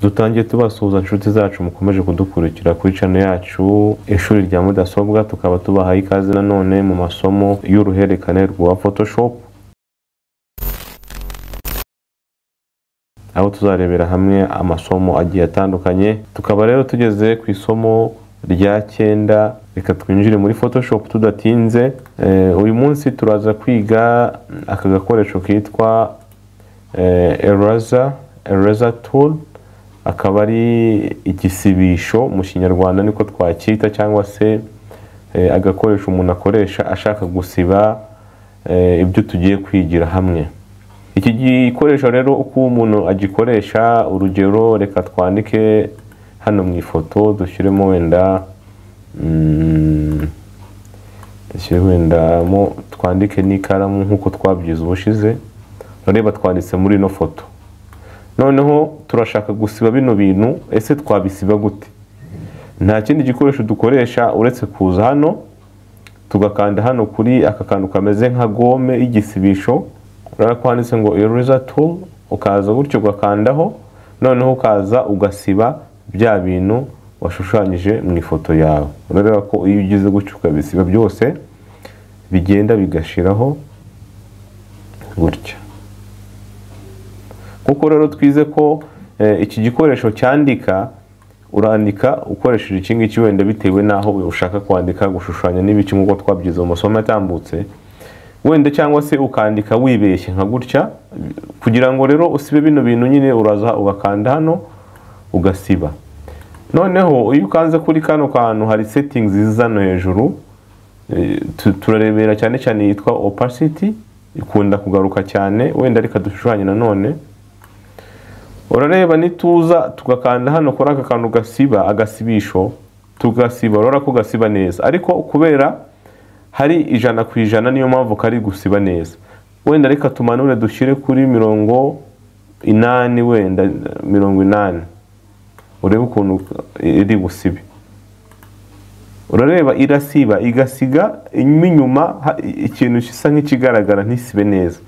dutangiye tubasuhuza inshuti zacu mukomeje kudukurikira kuri channel yacu ishuri rya mudasobwa, tukaba tubahaye ikaze nanone mu masomo y'uruhererekane rwa Photoshop, aho tuzarebera hamwe amasomo agiye atandukanye. Tukaba rero tugeze ku isomo rya 9. Reka twinjire muri Photoshop tudatinze. Uyu munsi turaza kwiga aka gakoresho kitwa ERASER tool. Akaba ari igisibisho mu kinyarwanda niko twacyita, cyangwa se agakoresho umuntu akoresha ashaka gusiba ibyo tugiye kwigira hamwe. Iki gikoresho rero uko umuntu agikoresha, urugero reka twandike hano mu ifoto, dushyiremo wenda twandike n'ikaramu nkuko twabyize ubushize. Urareba twanditse muri ino foto. Noneho turashaka gusiba bino bintu, ese twabisiba gute? Nta kindi gikoresho dukoresha uretse kuza hano tugakanda hano kuri aka kantu kameze nka gome y'igisibisho. Urabona ko handitse ngo ERASER tool, ukaza gutyo ugakandaho, noneho ukaza ugasiba bya bintu washushanyije mu ifoto yawe. Urareba ko iyo ugize gutyo ukabisiba byose bigenda bigashiraho gutya. Kuko rero twize ko iki gikoresho cyandika, urandika ukoresheje iki ngiki wenda bitewe naho ushaka kwandika gushushanya n'ibiki nk'uko twabyize mu masomo atambutse, wenda cyangwa se ukandika wibeshye nka gutya. Kugira ngo rero usibe bino bintu nyine uraza ugakanda hano ugasiba. Noneho iyo ukanze kuri kano kantu hari settings zizano hejuru, turarebera cyane cyane yitwa opacity, ikunda kugaruka cyane. Wenda reka dushushanye nanone. Urareba nituza tugakanda hano kuri aka kantu gasiba, agasibisho tugasiba, urora ko gasiba neza. Ariko kubera hari 100% niyo mpamvu kari gusiba neza. Wenda reka tumanure dushyire kuri 80, wenda 80. Urebe ukuntu iri gusiba. Urareba irasiba igasiga inyuma ikintu gisa nk'ikigaragara ntisibe neza.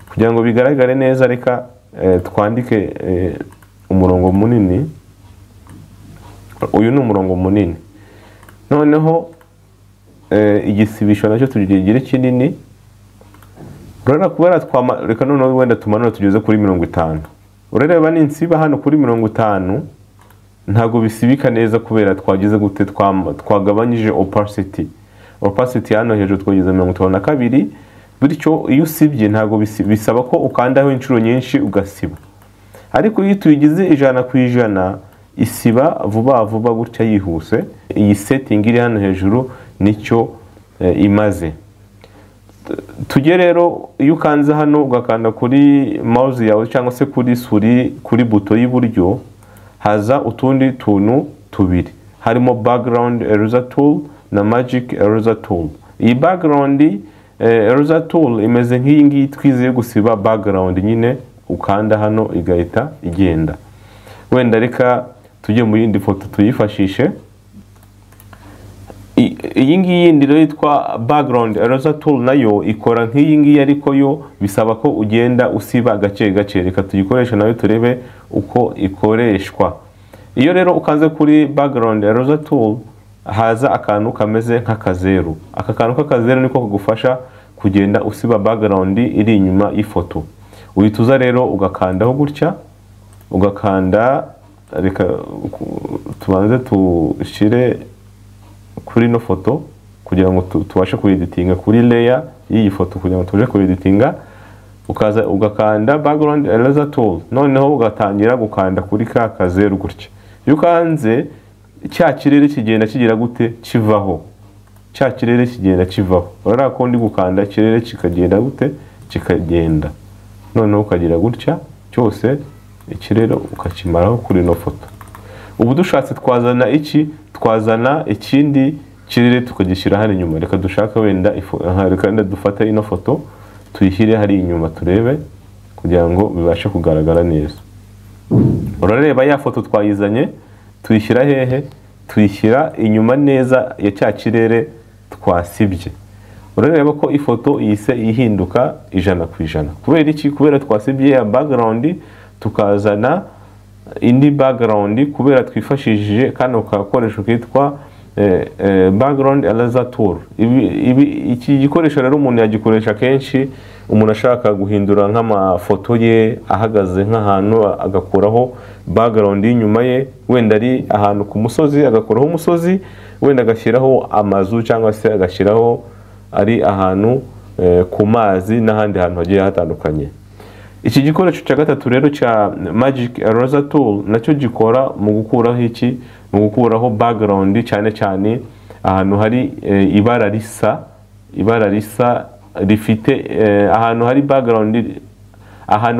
Kugira ngo bigaragare neza reka twandike umurongo munini. Uyu ni umurongo munini. Noneho igisibisho nacyo tugire kinini. Urabona kubera reka noneho wenda tumanura tugeze kuri 50. Urareba n'insiba hano kuri 50 ntago bisibika neza kubera twagize gute, twagabanyije opacity. Opacity hano hejuru twagize 52. Bityo iyo usibye ntago bisaba ko ukandaho inshuro nyinshi ugasiba. Ariko iyo tuyigize 100% isiba vuba vuba gutya yihuse. Iyi setting iri hano hejuru nicyo imaze. Tujye rero iyo ukanze hano ugakanda kuri mouse yawe cyangwa se kuri suri, kuri buto y'uburyo, haza utundi tuntu tubiri. Harimo background eraser tool na magic eraser tool. Iyi background eraser tool imeze nk'iyi ngiyi twize gusiba background nyine, ukanda hano igahita igenda. Wenda reka tujye mu yindi foto tuyifashishe. Iyi ngiyi ndiro yitwa background eraser tool, nayo ikora nk'iyi ngiyi, ariko yo bisaba ko ugenda usiba gake gake. Reka tuyikoresha nayo turebe uko ikoreshwa. Iyo rero ukanze kuri background eraser tool haza akantu kameze nk'akazeru. Aka kantu k'akazeru niko kugufasha kugenda usiba background iri inyuma y'ifoto. Uhituza rero ugakandaho gutya, ugakanda. Reka tubanze tushire kuri no foto kugira ngo tubashe kueditinga kuri layer y'iyi foto. Kugira ngo tuje kueditinga ukaza ugakanda background eraser tool, noneho ugatangira gukanda kuri ka kazeru gutya. Iyo ukanze cya kirere kigenda kigira gute, kivaho. Cya kirere kigenda kivaho. Urara ko ndi gukanda kirere kikagenda gute, kikagenda. Noneho ukagira gutya cyose ikirere ukakimaraho kuri no foto. Ubu dushatse twazana iki, twazana ikindi kirere tukagishyira hano inyuma. Reka dushaka wenda reka dufata ino foto tuyishyire hari inyuma turebe kugira ngo bibashe kugaragara neza. Urareba ya foto twayizanye tuyishyira hehe, tuyishyira inyuma neza ya cya kirere twasibye. Urareba ko ifoto yise ihinduka 100%. Kubera iki? Kubera twasibye ya background tukazana indi background kubera twifashishije kano gakoresho kitwa background eraser tool. Iki gikoresho rero umuntu yagikoresha kenshi umuntu ashaka guhindura nk'amafoto ye ahagaze nk'ahantu agakuraho background y'inyuma ye, wenda ari ahantu ku musozi agakuraho umusozi, wenda agashyiraho amazu cyangwa se agashyiraho ari ahantu ku mazi n'ahandi hantu hagiye hatandukanye. Iki gikoresho cya gatatu rero cya magic eraser tool nacyo gikora mu gukuraho iki, mu gukuraho background cyane cyane ahantu hari ibara risa rifite ahantu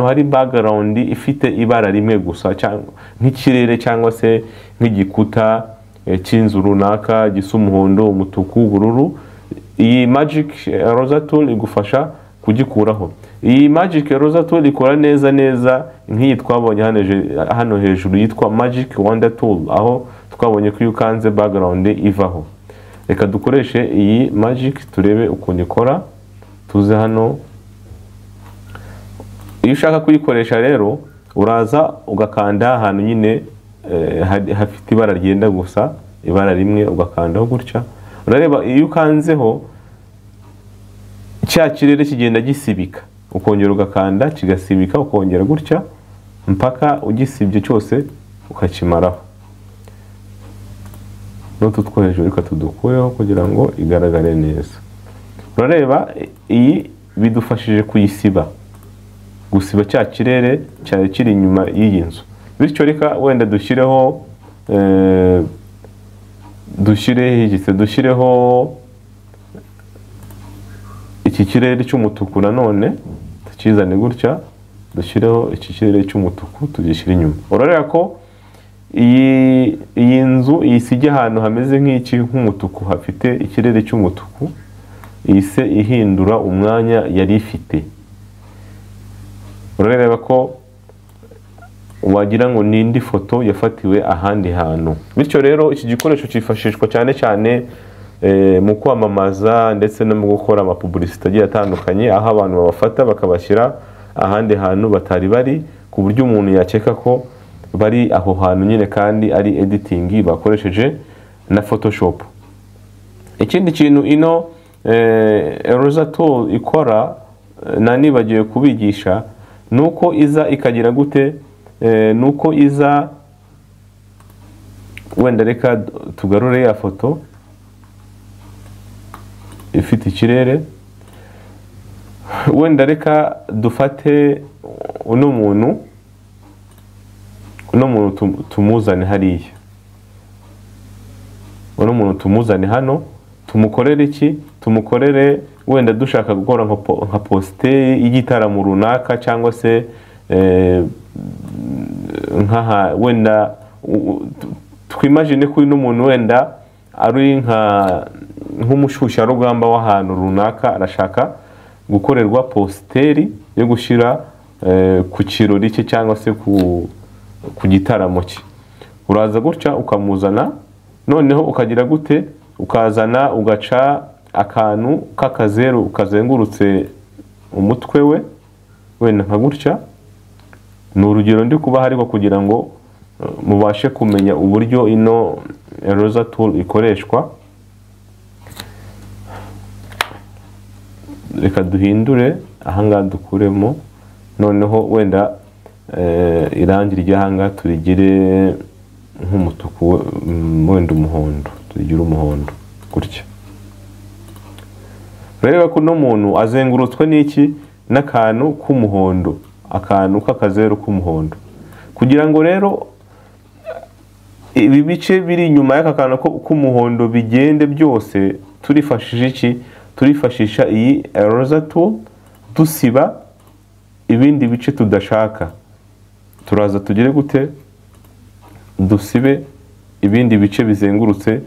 hari background ifite ibara rimwe gusa, nk'ikirere cyangwa se nk'igikuta cy'inzu runaka gisa umuhondo, umutuku, ubururu. Iyi magic eraser tool igufasha kugikuraho. Iyi magic eraser tool ikora neza nk'iyi twabonye hano hejuru yitwa magic wonder tool, aho twabonye ko iyo ukanze background ivaho. Reka dukoreshe iyi magic turebe ukuntu ikora. Tuze hano, iyo ushaka kuyikoresha rero uraza ugakanda ahantu nyine hafite ibara ryenda gusa ibara rimwe, ugakandaho gutya. Urareba iyo ukanzeho cya kirere kigenda gisibika, ukongera ugakanda kigasibika, ukongera gutya mpaka ugisibye cyose ukakimaraho. N'utu two hejuru reka tudukureho kugira ngo igaragare neza. Urareba iyi bidufashije kuyisiba, gusiba cya kirere cyari kiri inyuma y'iyi nzu. Bityo reka wenda dushyireho iki kirere cy'umutuku, nanone tukizane gutya, dushyireho iki kirere cy'umutuku tugishyira inyuma. Urareba ko iyi nzu iyisige ahantu hameze nk'iki nk'umutuku, hafite ikirere cy'umutuku, ise ihindura umwanya yari ifite. Urareba ko wagira ngo ni indi foto yafatiwe ahandi hantu. Bityo rero iki gikoresho cyifashishwa cyane cyane mu kwamamaza ndetse no mu gukora amapublicité agiye atandukanye, aho abantu babafata bakabashyira ahandi hantu batari bari, ku buryo umuntu yakeka ko bari aho hantu nyine kandi ari editing bakoresheje na Photoshop. Ikindi kintu ino eraser tool ikora nanibagiwe kubigisha, nuko iza ikagira gute, nuko iza wenda reka tugarure ya foto ifite ikirere, wenda reka dufate uno muntu tumuzane hariya, uno muntu tumuzane hano, tumukorere iki, tumukorere wenda dushaka gukora nka poste y'igitaramo runaka, cyangwa se wenda twimagine ko uno muntu wenda ari nk'umushyushyarugamba w'ahantu runaka, arashaka gukorerwa posteri yo gushyira ku kirori cye cyangwa se ku gitaramo cye. Uraza gutya ukamuzana, noneho ukagira gute, ukazana ugaca akantu k'akazeru kazengurutse umutwe we, wenda nka gutya. Ni urugero ndi kubaha ariko kugira ngo mubashe kumenya uburyo ino eraser tool ikoreshwa. Reka duhindure ahangaha dukuremo, noneho wenda irangi ry'ahangaha turigire nk'umutuku, wenda umuhondo, turigire umuhondo gutya. Reba ko no muntu azengurutswe n'iki, n'akantu k'umuhondo, akantu k'akazeru k'umuhondo, kugira ngo rero ibi bice biri inyuma y'aka kantu k'umuhondo bigende byose. Turifashije iki, turifashisha iyi eraser tool dusiba ibindi bice tudashaka. Turaza tugire gute, dusibe ibindi bice bizengurutse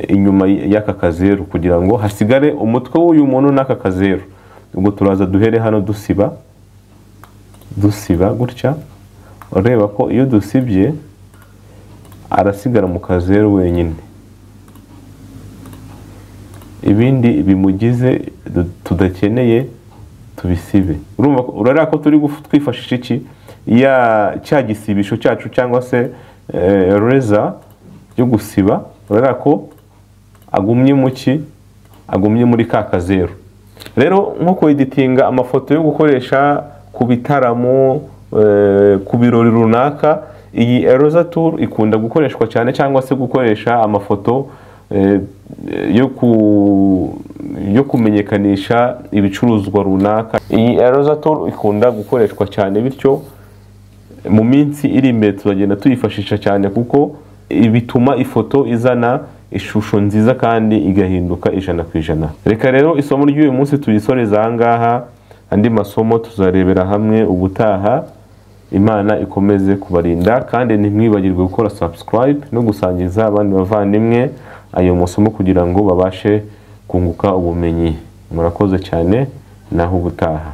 inyuma y'aka kazeru, kugira ngo hasigare umutwe w'uyu muntu n'aka kazeru. Ubwo turaza duhere hano dusiba gutya. Ureba ko iyo dusibye arasigara mu kazeru wenyine, ibindi bimugize tudakeneye tubisibe. Urareba ko turi twifashisha iki, cya gisibisho cyacu cyangwa se eraser yo gusiba, urabona ko agumye agumye muri ka kazeru. Rero nko ku editinga amafoto yo gukoresha ku bitaramo, ku birori runaka, iyi eraser tool ikunda gukoreshwa cyane, cyangwa se gukoresha amafoto yo kumenyekanisha ibicuruzwa runaka. Iyi eraser tool ikunda gukoreshwa cyane, bityo mu minsi iri imbere tuzagenda tuyifashisha cyane, kuko bituma ifoto izana ishusho nziza kandi igahinduka 100%. Reka rero isomo ry'uyu munsi tuyisoreza aha ngaha, andi masomo tuzarebera hamwe ubutaha. Imana ikomeze kubarinda, kandi ntimwibagirwe gukora subscribe no gusangiza abandi bavandimwe ayo masomo kugira ngo babashe kunguka ubumenyi. Murakoze cyane, naho ubutaha.